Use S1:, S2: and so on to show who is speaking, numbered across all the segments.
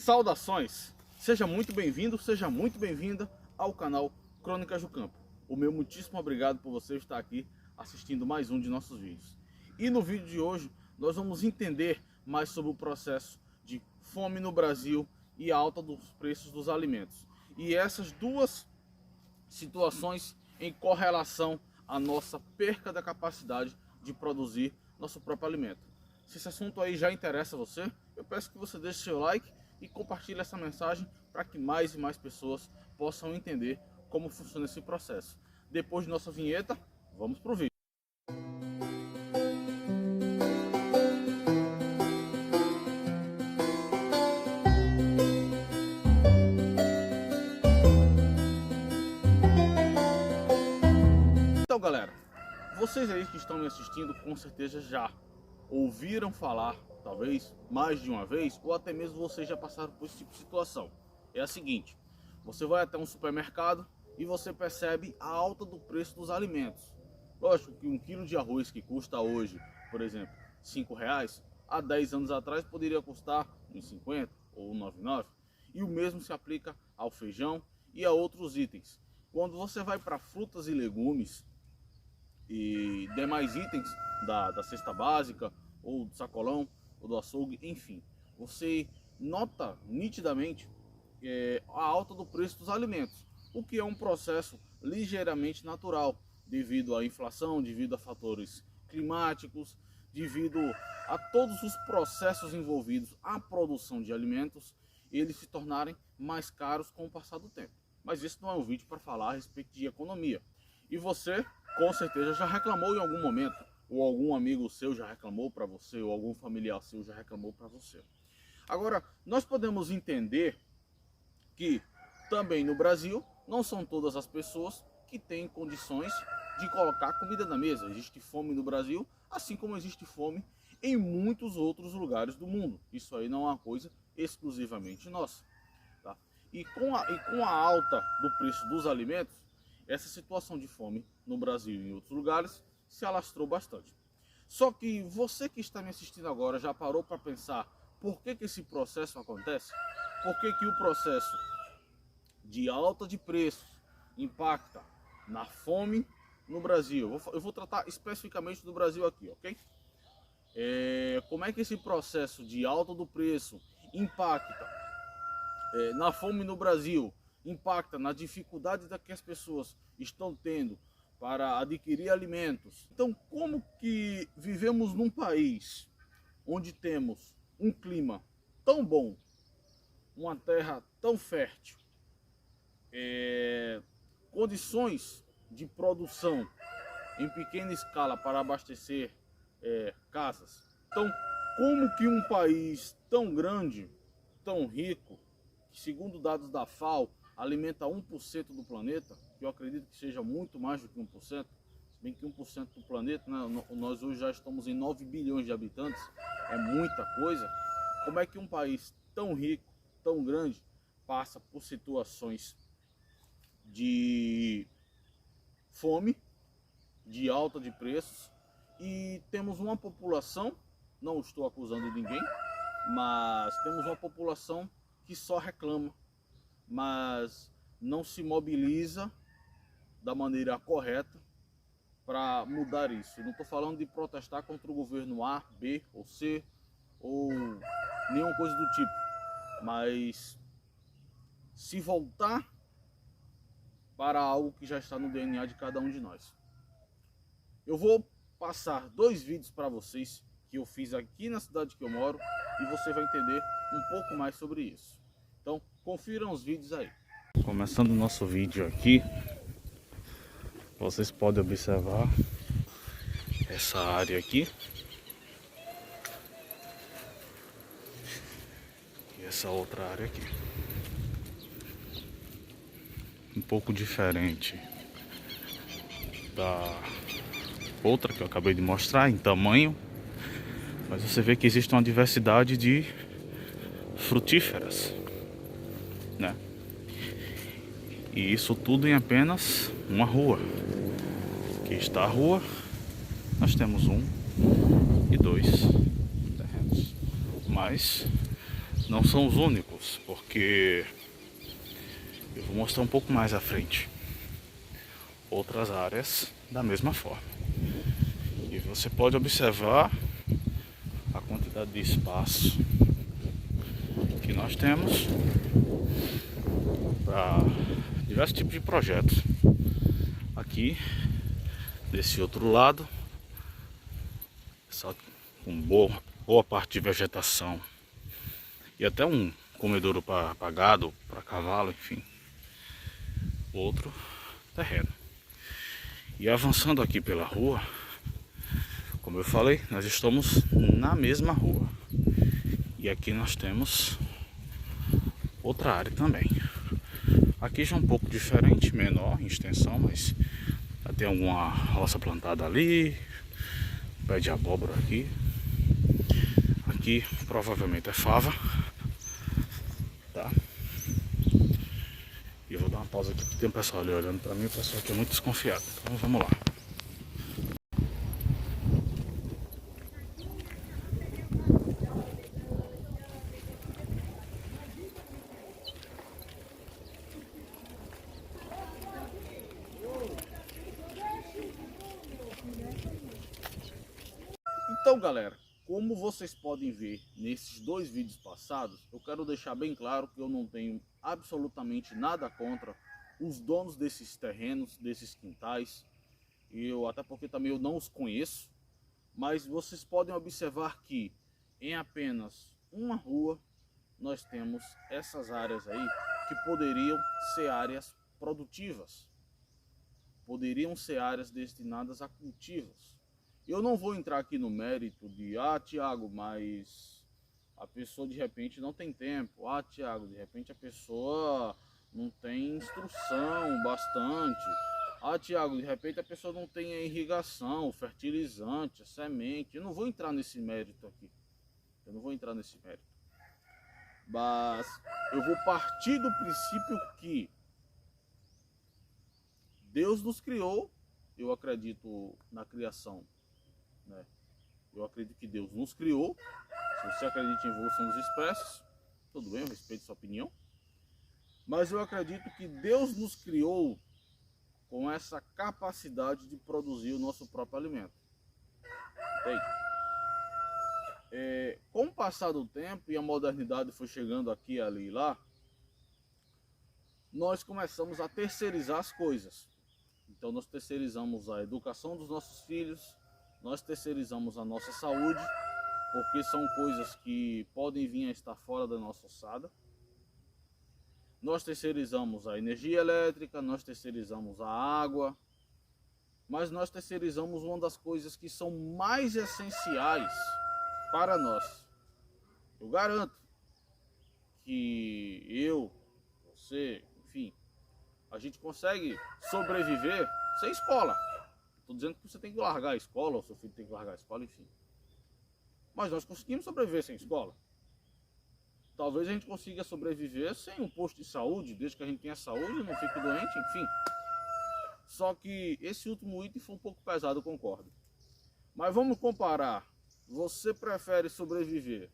S1: Saudações! Seja muito bem-vindo, seja muito bem-vinda ao canal Crônicas do Campo. O meu muitíssimo obrigado por você estar aqui assistindo mais um de nossos vídeos. E no vídeo de hoje nós vamos entender mais sobre o processo de fome no Brasil e a alta dos preços dos alimentos. E essas duas situações em correlação à nossa perca da capacidade de produzir nosso próprio alimento. Se esse assunto aí já interessa a você, eu peço que você deixe seu like e compartilhe essa mensagem para que mais e mais pessoas possam entender como funciona esse processo. Depois de nossa vinheta, vamos para o vídeo. Então, galera, vocês aí que estão me assistindo com certeza já ouviram falar, talvez mais de uma vez, ou até mesmo vocês já passaram por esse tipo de situação. É a seguinte: você vai até um supermercado e você percebe a alta do preço dos alimentos. Lógico que um quilo de arroz que custa hoje, por exemplo, R$5, há 10 anos atrás poderia custar R$1,50 ou R$1,99. E o mesmo se aplica ao feijão e a outros itens. Quando você vai para frutas e legumes e demais itens da cesta básica, ou do sacolão, ou do açougue, enfim, você nota nitidamente a alta do preço dos alimentos, o que é um processo ligeiramente natural, devido à inflação, devido a fatores climáticos, devido a todos os processos envolvidos à produção de alimentos, eles se tornarem mais caros com o passar do tempo. Mas esse não é um vídeo para falar a respeito de economia. E você, com certeza, já reclamou em algum momento, ou algum amigo seu já reclamou para você, ou algum familiar seu já reclamou para você. Agora, nós podemos entender que também no Brasil, não são todas as pessoas que têm condições de colocar comida na mesa. Existe fome no Brasil, assim como existe fome em muitos outros lugares do mundo. Isso aí não é uma coisa exclusivamente nossa. Tá? E com a alta do preço dos alimentos, essa situação de fome no Brasil e em outros lugares se alastrou bastante. Só que você que está me assistindo agora já parou para pensar por que esse processo acontece? Por que o processo de alta de preços impacta na fome no Brasil? Eu vou tratar especificamente do Brasil aqui, ok? Como é que esse processo de alta do preço impacta na fome no Brasil, impacta na dificuldade que as pessoas estão tendo para adquirir alimentos. Então, como que vivemos num país onde temos um clima tão bom, uma terra tão fértil, condições de produção em pequena escala para abastecer casas? Então, como que um país tão grande, tão rico, que segundo dados da FAO alimenta 1% do planeta, que eu acredito que seja muito mais do que 1%, se bem que 1% do planeta, né, nós hoje já estamos em 9 bilhões de habitantes, é muita coisa. Como é que um país tão rico, tão grande, passa por situações de fome, de alta de preços, e temos uma população, não estou acusando ninguém, mas temos uma população que só reclama, mas não se mobiliza da maneira correta para mudar isso. Eu não estou falando de protestar contra o governo A, B ou C, ou nenhuma coisa do tipo, mas se voltar para algo que já está no DNA de cada um de nós. Eu vou passar 2 vídeos para vocês que eu fiz aqui na cidade que eu moro, e você vai entender um pouco mais sobre isso. Então, confiram os vídeos aí. Começando o nosso vídeo aqui, vocês podem observar essa área aqui e essa outra área aqui, um pouco diferente da outra que eu acabei de mostrar em tamanho, mas você vê que existe uma diversidade de frutíferas, né? E isso tudo em apenas uma rua. Aqui está a rua. Nós temos 1 e 2 terrenos. Mas não são os únicos, porque eu vou mostrar um pouco mais à frente outras áreas da mesma forma. E você pode observar a quantidade de espaço que nós temos para diversos tipos de projetos. Aqui, desse outro lado, só com boa parte de vegetação e até um comedouro para gado, para cavalo, enfim. Outro terreno. E avançando aqui pela rua, como eu falei, nós estamos na mesma rua. E aqui nós temos outra área também. Aqui já é um pouco diferente, menor em extensão, mas já tem alguma roça plantada ali, pé de abóbora aqui. Aqui provavelmente é fava, tá? E eu vou dar uma pausa aqui porque tem um pessoal ali olhando pra mim, o pessoal aqui é muito desconfiado. Então vamos lá. Então, galera, como vocês podem ver nesses dois vídeos passados, eu quero deixar bem claro que eu não tenho absolutamente nada contra os donos desses terrenos, desses quintais. Até porque também eu não os conheço, mas vocês podem observar que em apenas uma rua nós temos essas áreas aí que poderiam ser áreas produtivas, poderiam ser áreas destinadas a cultivos. Eu não vou entrar aqui no mérito de, Tiago, mas a pessoa de repente não tem tempo. Tiago, de repente a pessoa não tem instrução bastante. Tiago, de repente a pessoa não tem a irrigação, o fertilizante, a semente. Eu não vou entrar nesse mérito aqui. Eu não vou entrar nesse mérito. Mas eu vou partir do princípio que Deus nos criou. Eu acredito na criação, né? Eu acredito que Deus nos criou. Se você acredita em evolução das espécies, tudo bem, eu respeito sua opinião. Mas eu acredito que Deus nos criou com essa capacidade de produzir o nosso próprio alimento. Entende? Com o passar do tempo e a modernidade foi chegando aqui, ali e lá, nós começamos a terceirizar as coisas. Então nós terceirizamos a educação dos nossos filhos, nós terceirizamos a nossa saúde, porque são coisas que podem vir a estar fora da nossa ossada. Nós terceirizamos a energia elétrica, nós terceirizamos a água, mas nós terceirizamos uma das coisas que são mais essenciais para nós. Eu garanto que eu, você, enfim, a gente consegue sobreviver sem escola. Estou dizendo que você tem que largar a escola, ou seu filho tem que largar a escola, enfim. Mas nós conseguimos sobreviver sem escola. Talvez a gente consiga sobreviver sem um posto de saúde, desde que a gente tenha saúde, não fique doente, enfim. Só que esse último item foi um pouco pesado, eu concordo. Mas vamos comparar. Você prefere sobreviver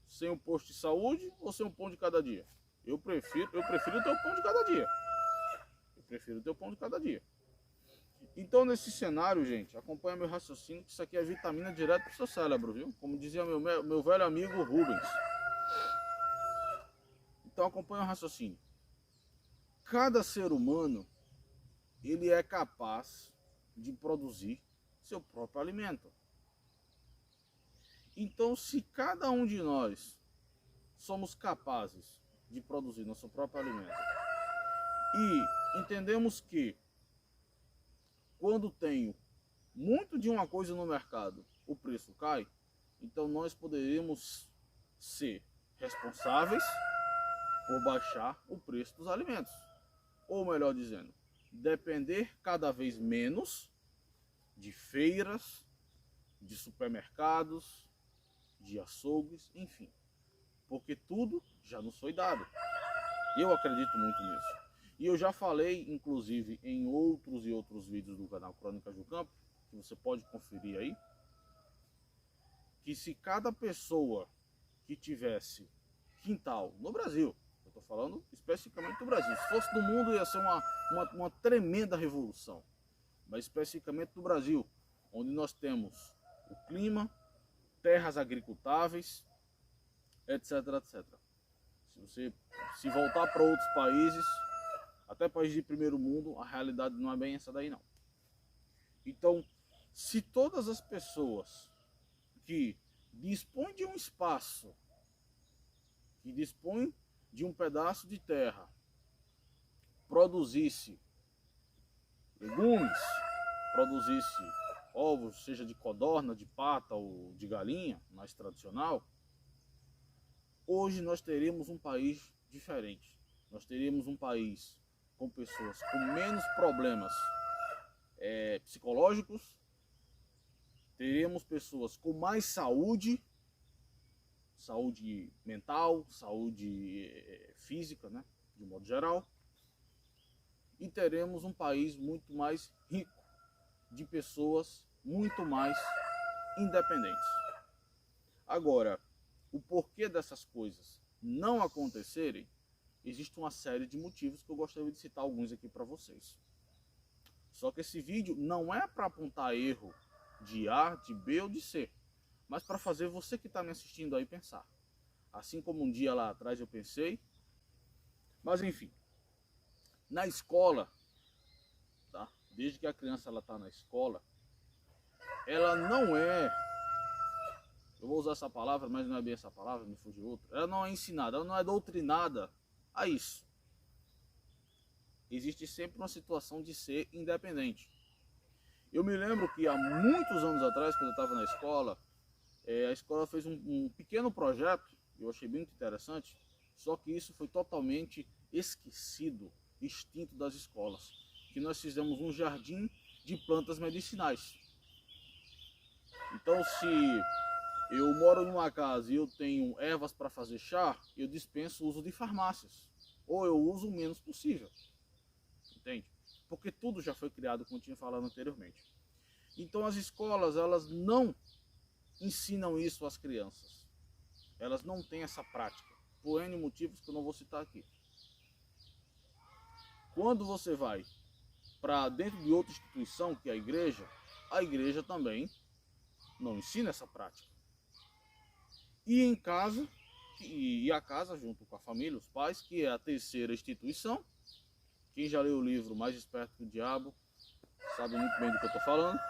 S1: sem um posto de saúde ou sem um pão de cada dia? Eu prefiro ter o pão de cada dia. Eu prefiro ter o pão de cada dia. Então, nesse cenário, gente, acompanha meu raciocínio, que isso aqui é vitamina direto pro seu cérebro, viu? Como dizia meu velho amigo Rubens. Então, acompanha o raciocínio. Cada ser humano, ele é capaz de produzir seu próprio alimento. Então, se cada um de nós somos capazes de produzir nosso próprio alimento e entendemos que quando tenho muito de uma coisa no mercado, o preço cai, então nós poderíamos ser responsáveis por baixar o preço dos alimentos. Ou melhor dizendo, depender cada vez menos de feiras, de supermercados, de açougues, enfim. Porque tudo já nos foi dado. Eu acredito muito nisso. E eu já falei, inclusive, em outros vídeos do canal Crônicas do Campo, que você pode conferir aí, que se cada pessoa que tivesse quintal no Brasil, eu estou falando especificamente do Brasil, se fosse do mundo ia ser uma tremenda revolução, mas especificamente do Brasil, onde nós temos o clima, terras agricultáveis, etc, etc. Se você se voltar para outros países, até países de primeiro mundo, a realidade não é bem essa daí não. Então, se todas as pessoas que dispõem de um espaço, que dispõem de um pedaço de terra, produzisse legumes, produzisse ovos, seja de codorna, de pata ou de galinha, mais tradicional, hoje nós teríamos um país diferente. Nós teríamos um país com pessoas com menos problemas psicológicos, teríamos pessoas com mais saúde, saúde mental, saúde física, né, de modo geral, e teremos um país muito mais rico, de pessoas muito mais independentes. Agora, o porquê dessas coisas não acontecerem, existe uma série de motivos que eu gostaria de citar alguns aqui para vocês. Só que esse vídeo não é para apontar erro de A, de B ou de C, mas para fazer você que está me assistindo aí pensar. Assim como um dia lá atrás eu pensei. Mas enfim, na escola, tá? Desde que a criança está na escola, ela não é, eu vou usar essa palavra, mas não é bem essa palavra, me fugiu outra. Ela não é ensinada, ela não é doutrinada a isso. Existe sempre uma situação de ser independente. Eu me lembro que há muitos anos atrás, quando eu estava na escola, a escola fez um pequeno projeto, eu achei bem interessante, só que isso foi totalmente esquecido, extinto das escolas, que nós fizemos um jardim de plantas medicinais. Então, se eu moro numa casa e eu tenho ervas para fazer chá, eu dispenso o uso de farmácias, ou eu uso o menos possível, entende? Porque tudo já foi criado, como eu tinha falado anteriormente. Então as escolas, elas não ensinam isso às crianças. Elas não têm essa prática, por N motivos que eu não vou citar aqui. Quando você vai para dentro de outra instituição, que é a igreja também não ensina essa prática. E em casa, e a casa junto com a família, os pais, que é a terceira instituição. Quem já leu o livro Mais Esperto que o Diabo sabe muito bem do que eu estou falando.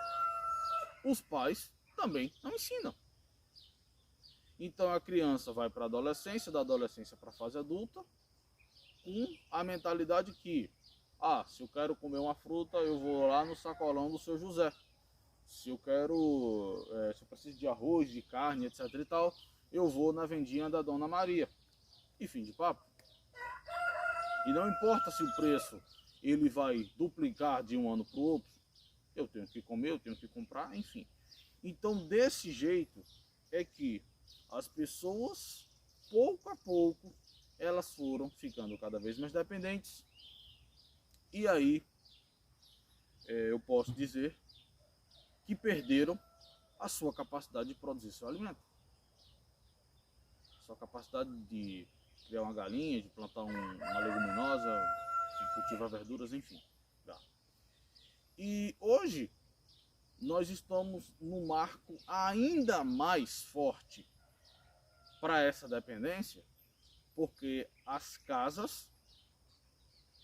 S1: Os pais também não ensinam. Então a criança vai para a adolescência, da adolescência para a fase adulta, com a mentalidade que, se eu quero comer uma fruta, eu vou lá no sacolão do seu José. Se eu quero, se eu preciso de arroz, de carne, etc e tal, eu vou na vendinha da Dona Maria. E fim de papo. E não importa se o preço ele vai duplicar de um ano para o outro, eu tenho que comer, eu tenho que comprar, enfim. Então desse jeito é que as pessoas, pouco a pouco, elas foram ficando cada vez mais dependentes. E aí eu posso dizer que perderam a sua capacidade de produzir seu alimento. Sua capacidade de criar uma galinha, de plantar uma leguminosa, de cultivar verduras, enfim. Tá. E hoje nós estamos num marco ainda mais forte para essa dependência, porque as casas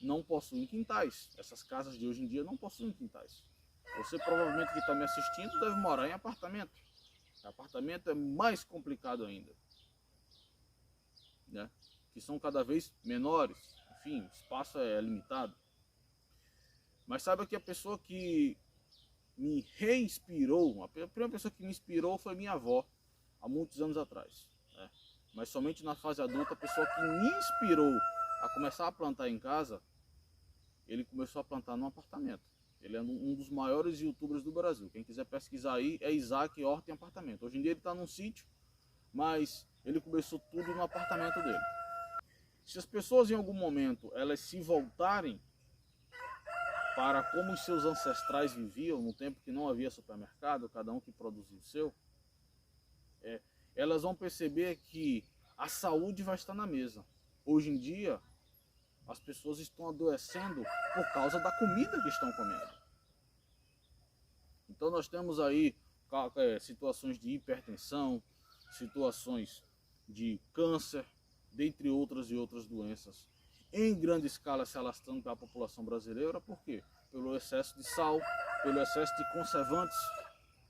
S1: não possuem quintais. Essas casas de hoje em dia não possuem quintais. Você provavelmente que está me assistindo deve morar em apartamento. Apartamento é mais complicado ainda, né? Que são cada vez menores, enfim, o espaço é limitado. Mas saiba que a pessoa que me reinspirou, a primeira pessoa que me inspirou foi minha avó, há muitos anos atrás, né? Mas somente na fase adulta, a pessoa que me inspirou a começar a plantar em casa, ele começou a plantar num apartamento. Ele é um dos maiores youtubers do Brasil. Quem quiser pesquisar aí é Isaac Horta em Apartamento. Hoje em dia ele está num sítio, mas ele começou tudo no apartamento dele. Se as pessoas em algum momento elas se voltarem para como os seus ancestrais viviam, no tempo que não havia supermercado, cada um que produzia o seu, elas vão perceber que a saúde vai estar na mesa. Hoje em dia, as pessoas estão adoecendo por causa da comida que estão comendo. Então nós temos aí situações de hipertensão, situações de câncer, dentre outras e outras doenças, em grande escala se alastrando para a população brasileira. Por quê? Pelo excesso de sal, pelo excesso de conservantes.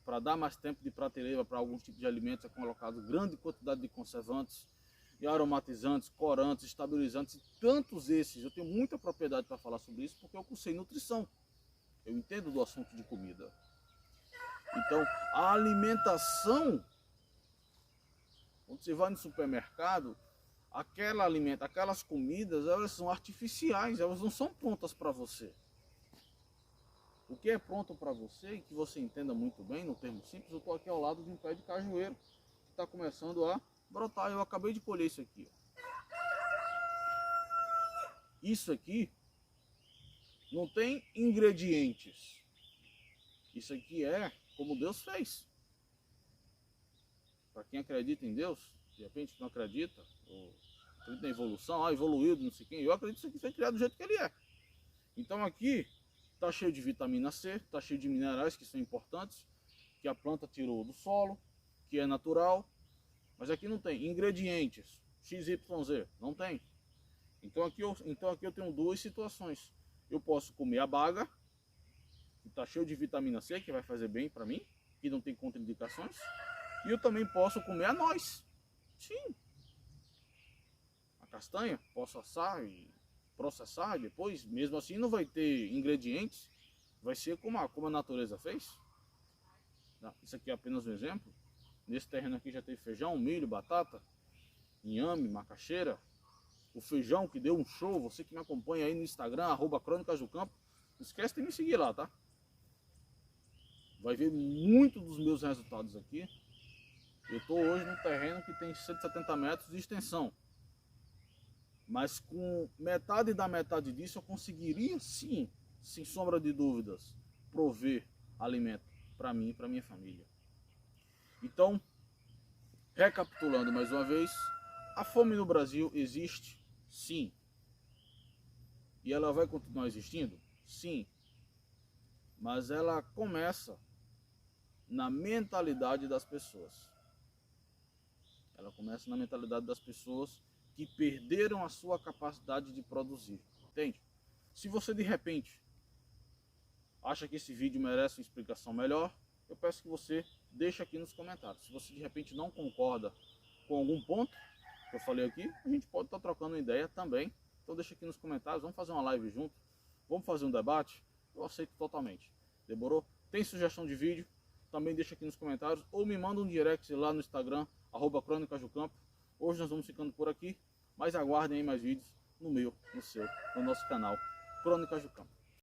S1: Para dar mais tempo de prateleira para alguns tipos de alimentos é colocado grande quantidade de conservantes e aromatizantes, corantes, estabilizantes e tantos esses. Eu tenho muita propriedade para falar sobre isso porque eu cursei nutrição. Eu entendo do assunto de comida. Então, a alimentação, quando você vai no supermercado, aquelas comidas, elas são artificiais, elas não são prontas para você. O que é pronto para você, e que você entenda muito bem, no termo simples, eu estou aqui ao lado de um pé de cajueiro, que está começando a brotar. Eu acabei de colher isso aqui. Isso aqui não tem ingredientes. Isso aqui é como Deus fez. Para quem acredita em Deus, de repente não acredita, ou acredita na evolução, evoluiu, não sei quem, eu acredito que isso aqui foi criado do jeito que ele é. Então aqui está cheio de vitamina C, está cheio de minerais que são importantes, que a planta tirou do solo, que é natural, mas aqui não tem ingredientes XYZ, não tem. Então aqui eu tenho duas situações. Eu posso comer a baga, que está cheio de vitamina C, que vai fazer bem para mim, que não tem contraindicações, e eu também posso comer a noz. Sim. A castanha, posso assar e processar e depois, mesmo assim não vai ter ingredientes, vai ser como a natureza fez. Isso aqui é apenas um exemplo. Nesse terreno aqui já teve feijão, milho, batata, inhame, macaxeira. O feijão que deu um show, você que me acompanha aí no Instagram, @crônicasdocampo, não esquece de me seguir lá, tá? Vai ver muito dos meus resultados aqui. Eu estou hoje num terreno que tem 170 metros de extensão. Mas com metade da metade disso eu conseguiria sim, sem sombra de dúvidas, prover alimento para mim e para minha família. Então, recapitulando mais uma vez, a fome no Brasil existe, sim. E ela vai continuar existindo? Sim. Mas ela começa na mentalidade das pessoas. Ela começa na mentalidade das pessoas que perderam a sua capacidade de produzir. Entende? Se você de repente acha que esse vídeo merece uma explicação melhor, eu peço que você deixe aqui nos comentários. Se você de repente não concorda com algum ponto que eu falei aqui, a gente pode estar trocando ideia também. Então deixa aqui nos comentários, vamos fazer uma live junto, vamos fazer um debate, eu aceito totalmente. Demorou? Tem sugestão de vídeo? Também deixa aqui nos comentários ou me manda um direct lá no Instagram, @crônicasdocampo. Hoje nós vamos ficando por aqui, mas aguardem aí mais vídeos no meu, no seu, no nosso canal Crônicas do Campo.